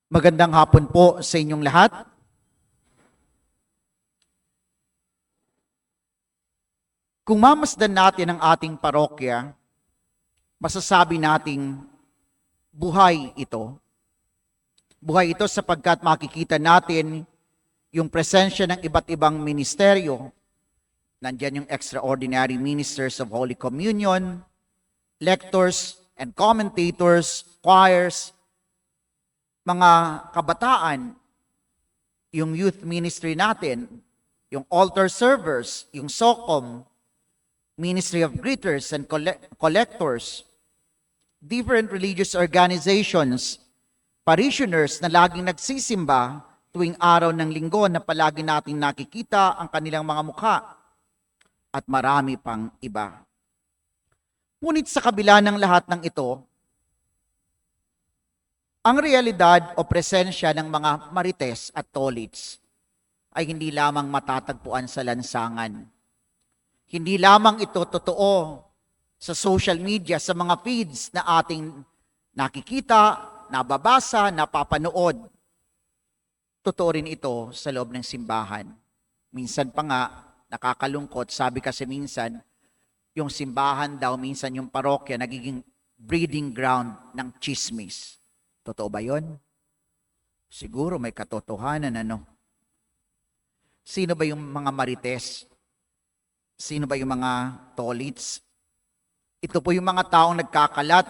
Magandang hapon po sa inyong lahat. Kung mamasdan natin ang ating parokya, masasabi nating buhay ito. Buhay ito sapagkat makikita natin yung presensya ng iba't ibang ministeryo. Nandiyan yung extraordinary ministers of Holy Communion, lectors and commentators, choirs, mga kabataan, yung youth ministry natin, yung altar servers, yung SOCOM, Ministry of Greeters and Collectors, different religious organizations, parishioners na laging nagsisimba tuwing araw ng linggo na palagi nating nakikita ang kanilang mga mukha, at marami pang iba. Ngunit sa kabila ng lahat ng ito, ang realidad o presensya ng mga marites at tolits ay hindi lamang matatagpuan sa lansangan. Hindi lamang ito totoo sa social media, sa mga feeds na ating nakikita, nababasa, napapanood. Totoo rin ito sa loob ng simbahan. Minsan pa nga, nakakalungkot, sabi kasi minsan, yung simbahan daw, minsan yung parokya, nagiging breeding ground ng chismis. Totoo ba yun? Siguro may katotohanan, ano? Sino ba yung mga marites? Sino ba yung mga tolits? Ito po yung mga taong nagkakalat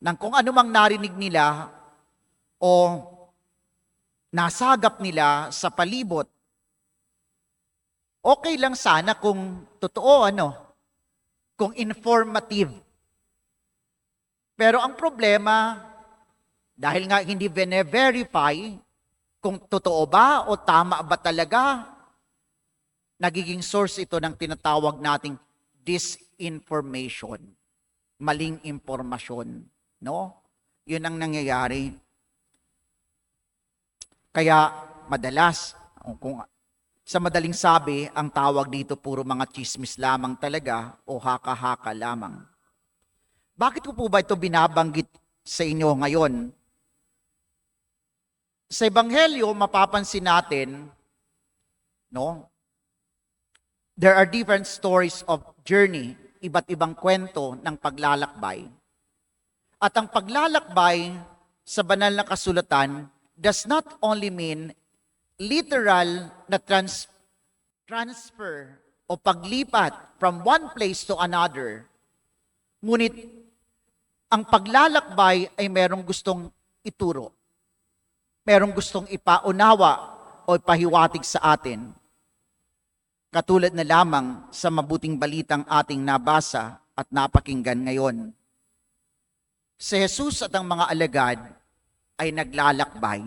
ng kung ano mang narinig nila o nasagap nila sa palibot. Okay lang sana kung totoo, kung informative. Pero ang problema, dahil nga hindi verify kung totoo ba o tama ba talaga, nagiging source ito ng tinatawag nating disinformation. Maling impormasyon, no? Yun ang nangyayari. Kaya madalas, kung sa madaling sabi, ang tawag dito puro mga chismis lamang talaga o haka-haka lamang. Bakit ko po ba ito binabanggit sa inyo ngayon? Sa Ebanghelyo, mapapansin natin, no? There are different stories of journey, iba't ibang kwento ng paglalakbay. At ang paglalakbay sa banal na kasulatan does not only mean literal na transfer o paglipat from one place to another. Ngunit ang paglalakbay ay merong gustong ituro. Merong gustong ipaunawa o ipahiwatig sa atin. Katulad na lamang sa mabuting balitang ating nabasa at napakinggan ngayon. Si Jesus at ang mga alagad ay naglalakbay.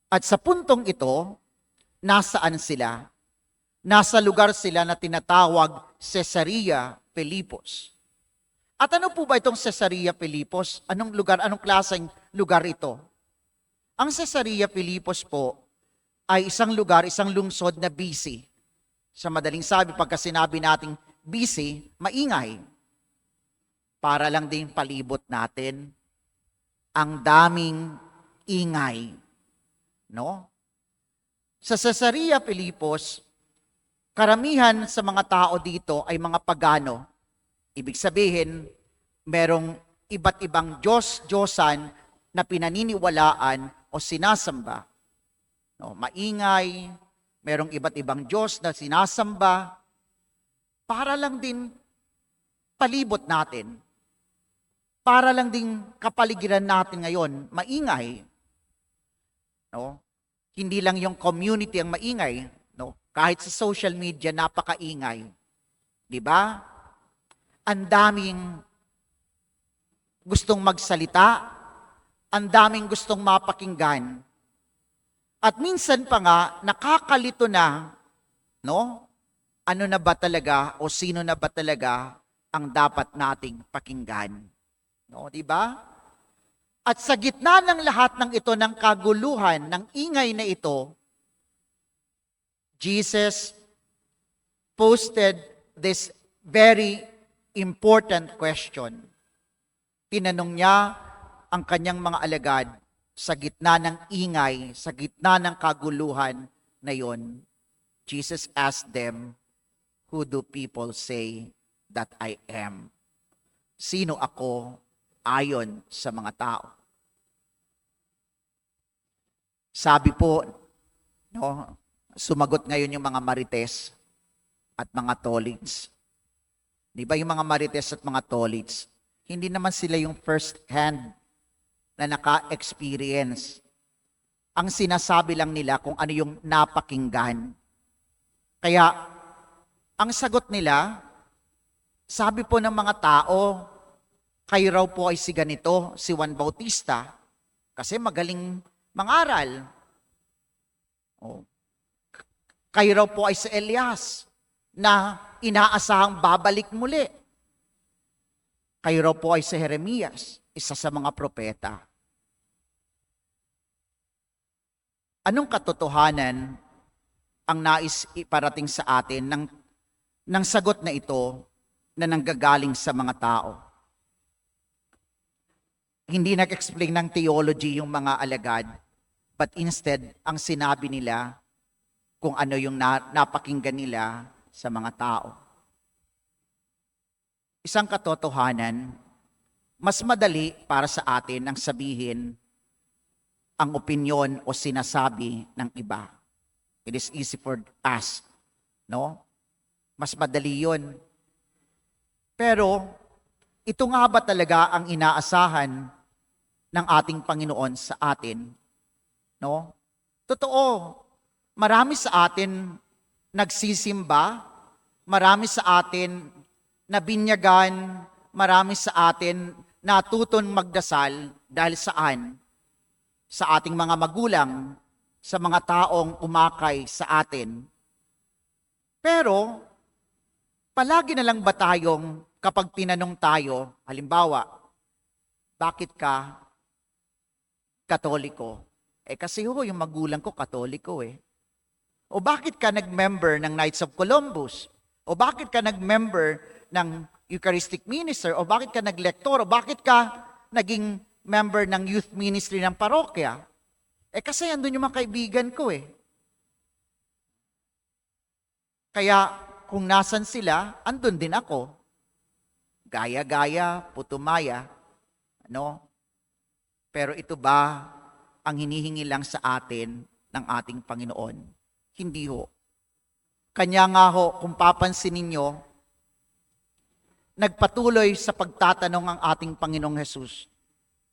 At sa puntong ito, nasaan sila? Nasa lugar sila na tinatawag Caesarea Philippos. At ano po ba itong Caesarea Philippos? Anong lugar, anong klaseng lugar ito? Ang Caesarea Philippos po ay isang lugar, isang lungsod na busy. Sa madaling sabi, pagka sinabi nating busy, maingay. Para lang din palibot natin ang daming ingay. No? Sa Caesarea Philippos, karamihan sa mga tao dito ay mga pagano. Ibig sabihin, merong iba't ibang Diyos-Diyosan na pinaniniwalaan o sinasamba. No, maingay, merong iba't ibang Diyos na sinasamba para lang din palibot natin. Para lang din kapaligiran natin ngayon, maingay. No? Hindi lang yung community ang maingay, no? Kahit sa social media napakaingay. 'Di ba? Ang daming gustong magsalita, ang daming gustong mapakinggan. At minsan pa nga nakakalito na, no? Ano na ba talaga o sino na ba talaga ang dapat nating pakinggan? No, 'di ba? At sa gitna ng lahat ng ito, ng kaguluhan, ng ingay na ito, Jesus posted this very important question. Tinanong niya ang kanyang mga alagad, sa gitna ng ingay, sa gitna ng kaguluhan na yon, Jesus asked them, "Who do people say that I am?" Sino ako ayon sa mga tao? Sabi po, no, sumagot ngayon yung mga Marites at mga Tolits. Di ba yung mga Marites at mga Tolits, hindi naman sila yung first hand na naka-experience. Ang sinasabi lang nila kung ano yung napakinggan. Kaya, ang sagot nila, sabi po ng mga tao, kayo raw po ay si ganito, si Juan Bautista, kasi magaling mangaral. Oh. Kayo raw po ay si Elias, na inaasahang babalik muli. Kayo raw po ay si Jeremias, isa sa mga propeta. Anong katotohanan ang nais iparating sa atin ng sagot na ito na nanggagaling sa mga tao? Hindi nag-explain ng theology yung mga alagad, but instead, ang sinabi nila kung ano yung napakinggan nila sa mga tao. Isang katotohanan, mas madali para sa atin ang sabihin ang opinyon o sinasabi ng iba. It is easy for us, no? Mas madali yun. Pero, ito nga ba talaga ang inaasahan ng ating Panginoon sa atin? No? Totoo, marami sa atin nagsisimba, marami sa atin nabinyagan, marami sa atin natuton magdasal dahil saan? Sa ating mga magulang, sa mga taong umakay sa atin. Pero, palagi na lang ba tayong kapag tinanong tayo, halimbawa, bakit ka Katoliko? Kasi yung magulang ko Katoliko eh. O bakit ka nag-member ng Knights of Columbus? O bakit ka nag-member ng Eucharistic Minister? O bakit ka naglektor? O bakit ka naging member ng youth ministry ng parokya? Kasi andun yung mga kaibigan ko eh. Kaya kung nasan sila, andun din ako. Gaya-gaya, putumaya. Ano? Pero ito ba ang hinihingi lang sa atin ng ating Panginoon? Hindi ho. Kanya nga ho, kung papansin ninyo, nagpatuloy sa pagtatanong ang ating Panginoong Hesus.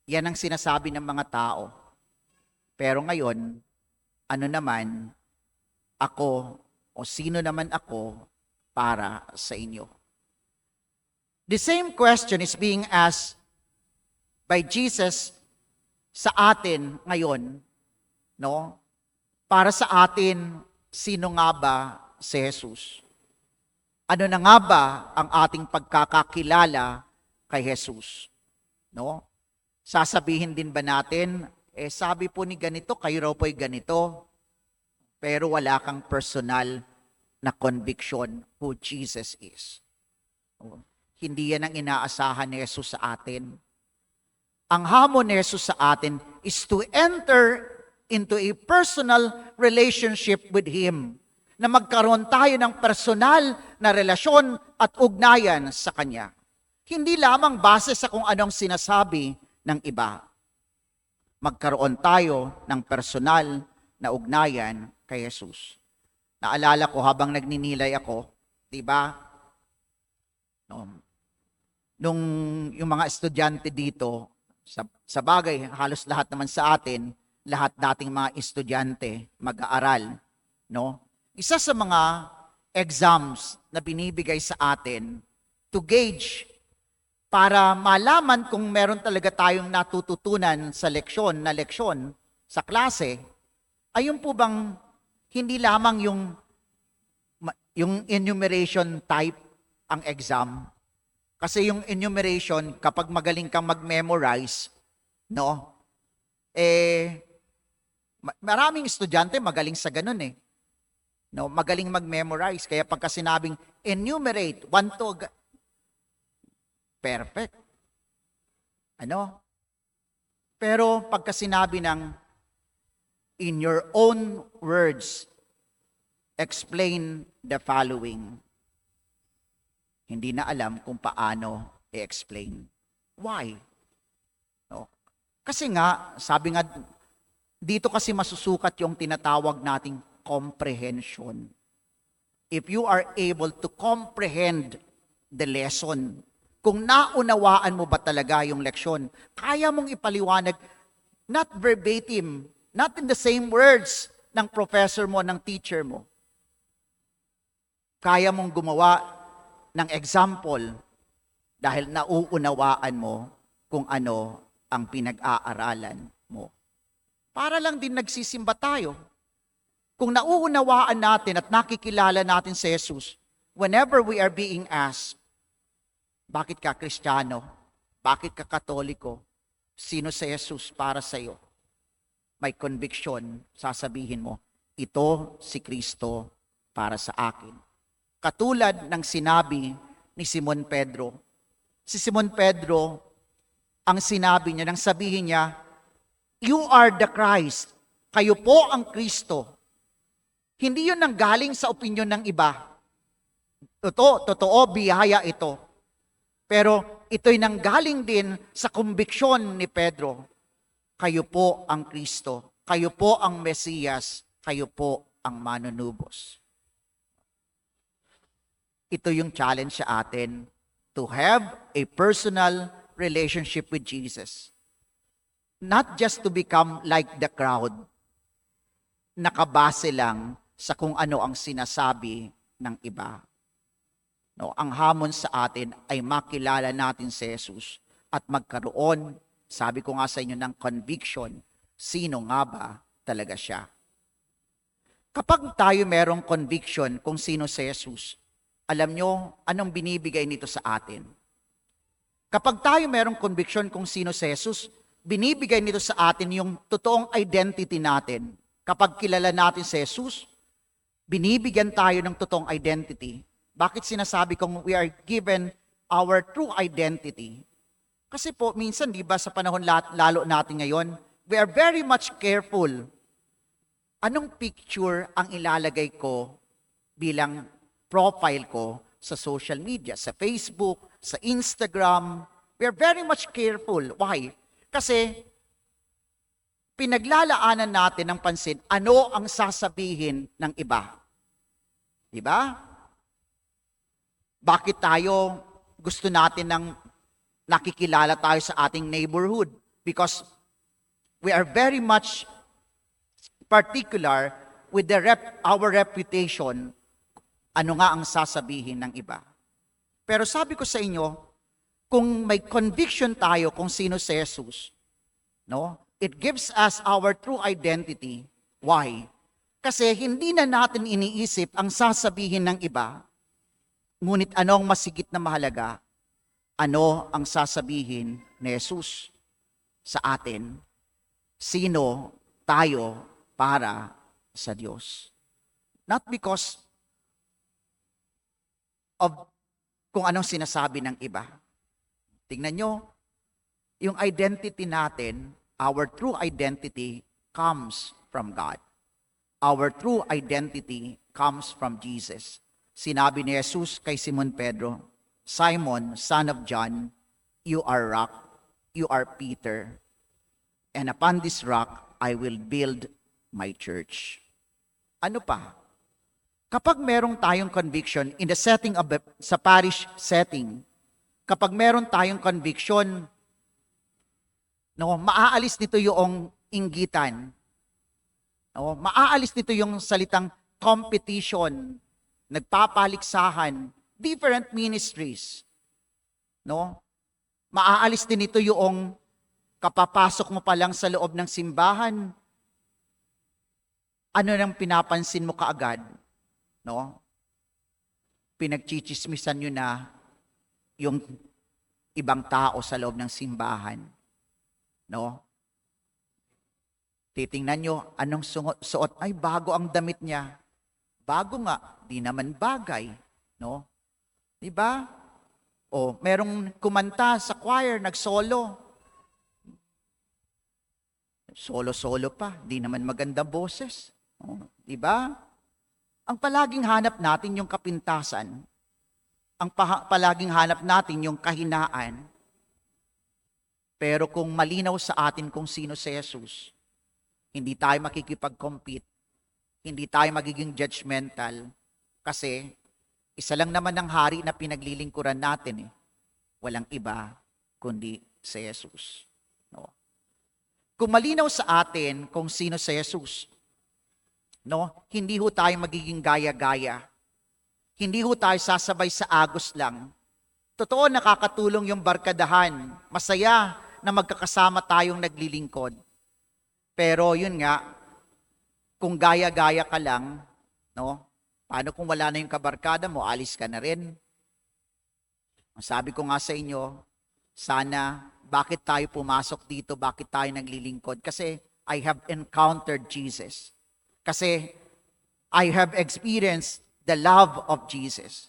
Yan ang sinasabi ng mga tao. Pero ngayon, ano naman ako o sino naman ako para sa inyo? The same question is being asked by Jesus sa atin ngayon, no? Para sa atin, sino nga ba si Jesus? Ano na nga ba ang ating pagkakakilala kay Jesus? No? Sasabihin din ba natin, sabi po ni ganito, kayo raw po'y ganito, pero wala kang personal na conviction who Jesus is. Oh, hindi yan ang inaasahan ni Jesus sa atin. Ang hamon ni Jesus sa atin is to enter into a personal relationship with Him. Na magkaroon tayo ng personal na relasyon at ugnayan sa Kanya. Hindi lamang base sa kung anong sinasabi ng iba. Magkaroon tayo ng personal na ugnayan kay Jesus. Naalala ko habang nagninilay ako, di ba? Nung yung mga estudyante dito, sa bagay, halos lahat naman sa atin, lahat dating mga estudyante, mag-aaral, no? Isa sa mga exams na binibigay sa atin to gauge para malaman kung meron talaga tayong natututunan sa leksyon sa klase, ay yung po bang hindi lamang yung enumeration type ang exam. Kasi yung enumeration, kapag magaling kang mag-memorize, no? Maraming estudyante magaling sa ganun eh. No, magaling mag-memorize. Kaya pagka sinabing enumerate, 1 to, perfect. Ano? Pero pagka sinabi ng, in your own words, explain the following, hindi na alam kung paano i-explain. Why? No? Kasi nga, sabi nga, dito kasi masusukat yung tinatawag nating comprehension. If you are able to comprehend the lesson, kung naunawaan mo ba talaga yung leksyon, kaya mong ipaliwanag, not verbatim, not in the same words ng professor mo, ng teacher mo. Kaya mong gumawa ng example dahil nauunawaan mo kung ano ang pinag-aaralan mo. Para lang din nagsisimba tayo. Kung nauunawaan natin at nakikilala natin si Jesus, whenever we are being asked, bakit ka Kristiyano? Bakit ka Katoliko? Sino si Jesus para sa iyo? May conviction, sasabihin mo, ito si Kristo para sa akin. Katulad ng sinabi ni Simon Pedro. Si Simon Pedro, ang sinabi niya, nang sabihin niya, you are the Christ. Kayo po ang Kristo. Hindi yun nanggaling sa opinyon ng iba. Totoo, biyaya ito. Pero ito'y nanggaling din sa konbiksyon ni Pedro. Kayo po ang Kristo. Kayo po ang Mesiyas. Kayo po ang manunubos. Ito yung challenge sa atin, to have a personal relationship with Jesus. Not just to become like the crowd, nakabase lang sa kung ano ang sinasabi ng iba. No, ang hamon sa atin ay makilala natin si Jesus at magkaroon, sabi ko nga sa inyo, ng conviction, sino nga ba talaga siya. Kapag tayo merong conviction kung sino si Jesus, alam nyo anong binibigay nito sa atin? Kapag tayo merong conviction kung sino si Jesus, binibigay nito sa atin yung totoong identity natin. Kapag kilala natin si Jesus, binibigyan tayo ng totoong identity. Bakit sinasabi kong we are given our true identity? Kasi po, minsan, di ba, sa panahon lalo natin ngayon, we are very much careful. Anong picture ang ilalagay ko bilang profile ko sa social media, sa Facebook, sa Instagram? We are very much careful. Why? Kasi pinaglalaanan natin ng pansin, ano ang sasabihin ng iba? Di ba? Bakit tayo gusto natin ng nakikilala tayo sa ating neighborhood? Because we are very much particular with our reputation. Ano nga ang sasabihin ng iba? Pero sabi ko sa inyo, kung may conviction tayo kung sino si Jesus, no? It gives us our true identity. Why? Kasi hindi na natin iniisip ang sasabihin ng iba. Ngunit anong masigit na mahalaga? Ano ang sasabihin ni Jesus sa atin? Sino tayo para sa Diyos? Not because of kung anong sinasabi ng iba. Tingnan nyo, yung identity natin, our true identity comes from God. Our true identity comes from Jesus. Sinabi ni Jesus kay Simon Pedro, Simon, son of John, you are rock, you are Peter, and upon this rock I will build my church. Ano pa? Kapag merong tayong conviction in the setting of sa parish setting, kapag meron tayong conviction, no, maaalis nito yung inggitan. No, maaalis nito yung salitang competition, nagpapaliksahan, different ministries. No? Maaalis din ito yung kapapasok mo pa lang sa loob ng simbahan, ano nang pinapansin mo kaagad? No? Pinagchichismisan nyo na yung ibang tao sa loob ng simbahan. No? Titingnan nyo, anong suot? Ay, bago ang damit niya. Bago nga, di naman bagay. No? Di ba? O, merong kumanta sa choir, nagsolo. Solo-solo pa, di naman magandang boses. Oh, di ba? Ang palaging hanap natin yung kapintasan. Ang palaging hanap natin yung kahinaan. Pero kung malinaw sa atin kung sino si Jesus, hindi tayo makikipag-compete, hindi tayo magiging judgmental, kasi isa lang naman ang hari na pinaglilingkuran natin. Walang iba kundi si Jesus. No? Kung malinaw sa atin kung sino si Jesus, no, hindi ho tayo magiging gaya-gaya. Hindi ho tayo sasabay sa agos lang. Totoo, nakakatulong yung barkadahan. Masaya na magkakasama tayong naglilingkod. Pero yun nga, kung gaya-gaya ka lang, no, paano kung wala na yung kabarkada mo, alis ka na rin? Sabi ko nga sa inyo, sana, bakit tayo pumasok dito, bakit tayo naglilingkod? Kasi I have encountered Jesus. Kasi I have experienced the love of Jesus.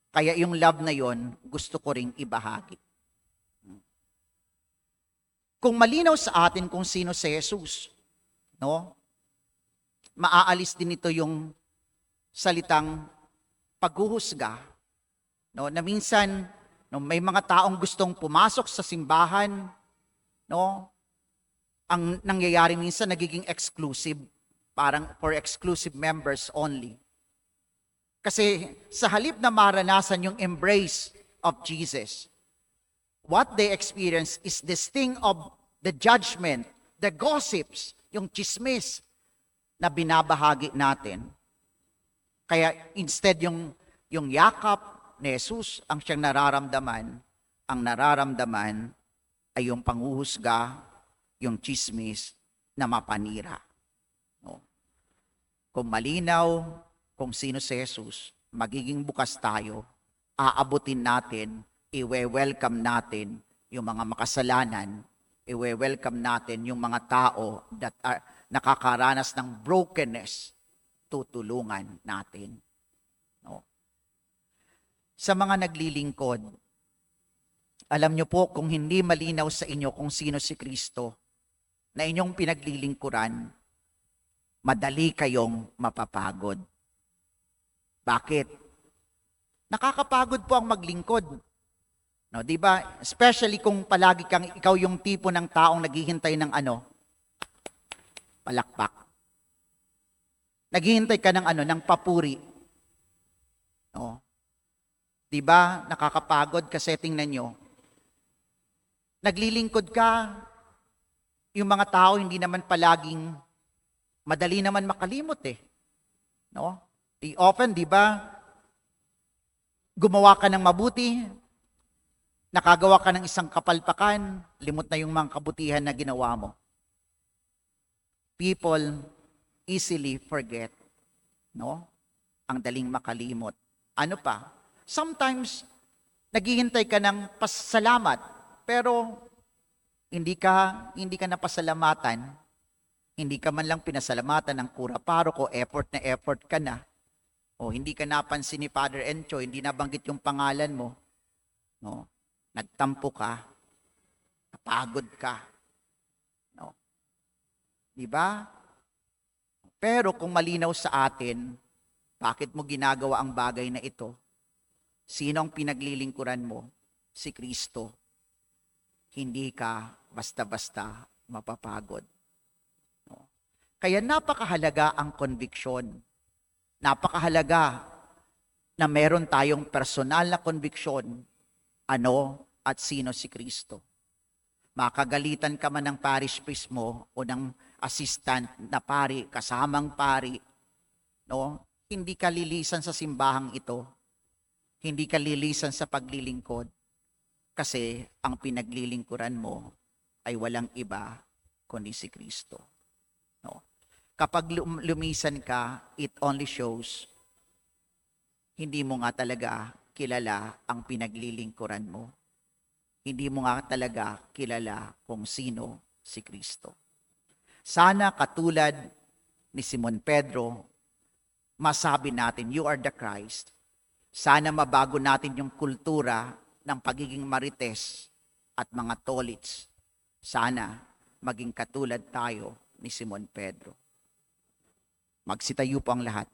Kaya yung love na yon, gusto ko ring ibahagi. Kung malinaw sa atin kung sino si Jesus, no? Maaalis din ito yung salitang paghuhusga, no? Na minsan, no, may mga taong gustong pumasok sa simbahan, no? Ang nangyayari minsan nagiging exclusive, parang for exclusive members only. Kasi sa halip na maranasan yung embrace of Jesus, what they experience is this thing of the judgment, the gossips, yung chismis na binabahagi natin. Kaya instead yung yakap ni Jesus ang siyang nararamdaman, ang nararamdaman ay yung panghuhusga, yung chismis na mapanira. No? Kung malinaw kung sino si Jesus, magiging bukas tayo, aabutin natin, i-welcome natin yung mga makasalanan, i-welcome natin yung mga tao that are nakakaranas ng brokenness, tutulungan natin. No? Sa mga naglilingkod, alam nyo po kung hindi malinaw sa inyo kung sino si Kristo na inyong pinaglilingkuran, madali kayong mapapagod. Bakit? Nakakapagod po ang maglingkod. No, 'di ba? Especially kung palagi kang ikaw yung tipo ng taong naghihintay ng palakpak. Naghihintay ka ng papuri. No. 'Di ba? Nakakapagod kasi tingnan nyo. Naglilingkod ka, yung mga tao hindi naman palaging madali naman makalimot No? Often, 'di ba? Gumawa ka ng mabuti, nakagawa ka ng isang kapalpakan, limot na yung mga kabutihan na ginawa mo. People easily forget, no? Ang daling makalimot. Ano pa? Sometimes, naghihintay ka ng pasalamat, pero hindi ka napasalamatan, hindi ka man lang pinasalamatan ng kura paroko, effort na effort ka na, o hindi ka napansin ni Father Encho, hindi nabanggit yung pangalan mo, no? Nagtampo ka, napagod ka. No? Di ba? Pero kung malinaw sa atin, bakit mo ginagawa ang bagay na ito? Sino ang pinaglilingkuran mo? Si Kristo. Hindi ka basta-basta mapapagod. No? Kaya napakahalaga ang conviction. Napakahalaga na meron tayong personal na conviction at sino si Kristo. Makagalitan ka man ng parish priest mo o ng assistant na pari, kasamang pari, no? Hindi ka lilisan sa simbahang ito. Hindi ka lilisan sa paglilingkod. Kasi ang pinaglilingkuran mo ay walang iba kundi si Kristo. No? Kapag lumisan ka, it only shows hindi mo nga talaga kilala ang pinaglilingkuran mo. Hindi mo nga talaga kilala kung sino si Kristo. Sana katulad ni Simon Pedro, masabi natin, you are the Christ. Sana mabago natin yung kultura ng pagiging marites at mga tolits. Sana maging katulad tayo ni Simon Pedro. Magsitayo po ang lahat.